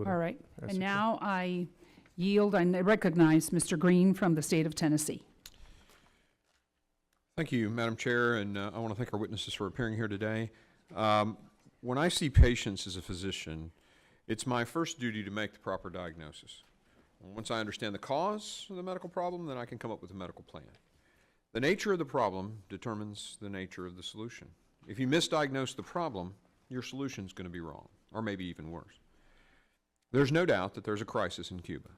All right. That's And okay. now I yield and recognize Mr. Green from the state of Tennessee. Thank you, Madam Chair, and I want to thank our witnesses for appearing here today. When I see patients as a physician, it's my first duty to make the proper diagnosis. Once I understand the cause of the medical problem, then I can come up with a medical plan. The nature of the problem determines the nature of the solution. If you misdiagnose the problem, your solution is going to be wrong, or maybe even worse. There's no doubt that there's a crisis in Cuba.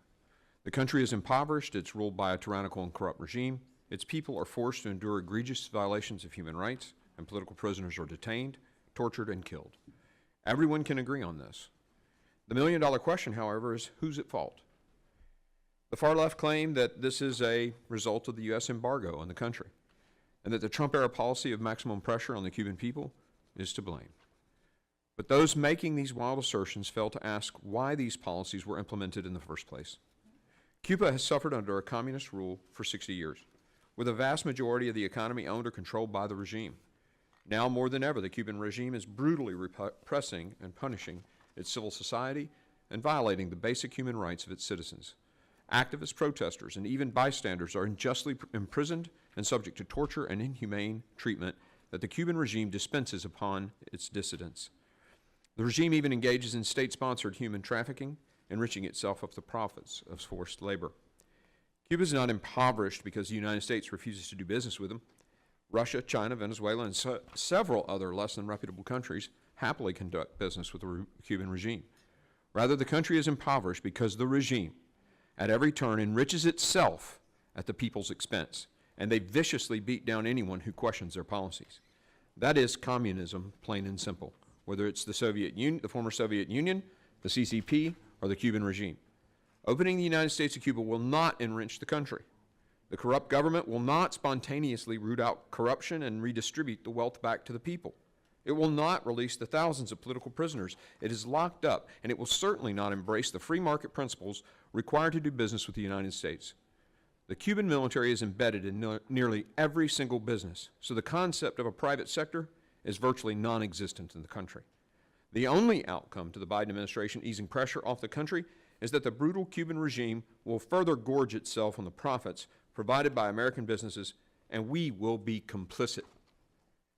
The country is impoverished, it's ruled by a tyrannical and corrupt regime, its people are forced to endure egregious violations of human rights, and political prisoners are detained, tortured, and killed. Everyone can agree on this. The million-dollar question, however, is who's at fault? The far left claim that this is a result of the U.S. embargo on the country, and that the Trump-era policy of maximum pressure on the Cuban people is to blame. But those making these wild assertions fail to ask why these policies were implemented in the first place. Cuba has suffered under a communist rule for 60 years, with a vast majority of the economy owned or controlled by the regime. Now more than ever, the Cuban regime is brutally repressing and punishing its civil society and violating the basic human rights of its citizens. Activists, protesters, and even bystanders are unjustly imprisoned and subject to torture and inhumane treatment that the Cuban regime dispenses upon its dissidents. The regime even engages in state-sponsored human trafficking, enriching itself off the profits of forced labor. Cuba is not impoverished because the United States refuses to do business with them. Russia, China, Venezuela, and several other less than reputable countries happily conduct business with the Cuban regime. Rather, the country is impoverished because the regime, at every turn, enriches itself at the people's expense, and they viciously beat down anyone who questions their policies. That is communism, plain and simple, whether it's the former Soviet Union, the CCP, or the Cuban regime. Opening the United States to Cuba will not enrich the country. The corrupt government will not spontaneously root out corruption and redistribute the wealth back to the people. It will not release the thousands of political prisoners it is locked up, and it will certainly not embrace the free market principles required to do business with the United States. The Cuban military is embedded in nearly every single business, so the concept of a private sector is virtually non-existent in the country. The only outcome to the Biden administration easing pressure off the country is that the brutal Cuban regime will further gorge itself on the profits provided by American businesses, and we will be complicit.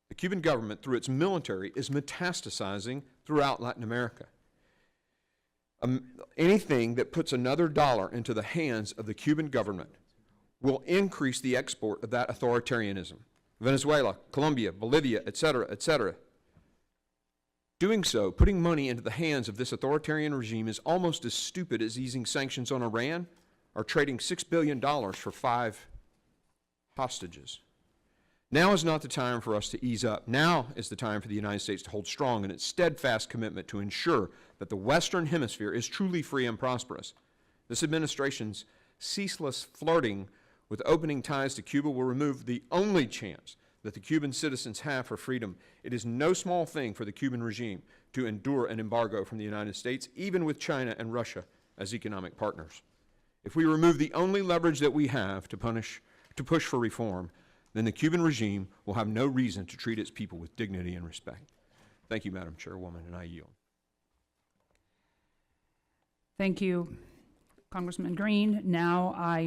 The Cuban government, through its military, is metastasizing throughout Latin America. Anything that puts another dollar into the hands of the Cuban government will increase the export of that authoritarianism. Venezuela, Colombia, Bolivia, et cetera, Doing so, putting money into the hands of this authoritarian regime is almost as stupid as easing sanctions on Iran or trading $6 billion for 5 hostages. Now is not the time for us to ease up. Now is the time for the United States to hold strong in its steadfast commitment to ensure that the Western Hemisphere is truly free and prosperous. This administration's ceaseless flirting with opening ties to Cuba will remove the only chance that the Cuban citizens have for freedom. It is no small thing for the Cuban regime to endure an embargo from the United States, even with China and Russia as economic partners. If we remove the only leverage that we have to push for reform, then the Cuban regime will have no reason to treat its people with dignity and respect. Thank you, Madam Chairwoman, and I yield. Thank you, Congressman Green. Now I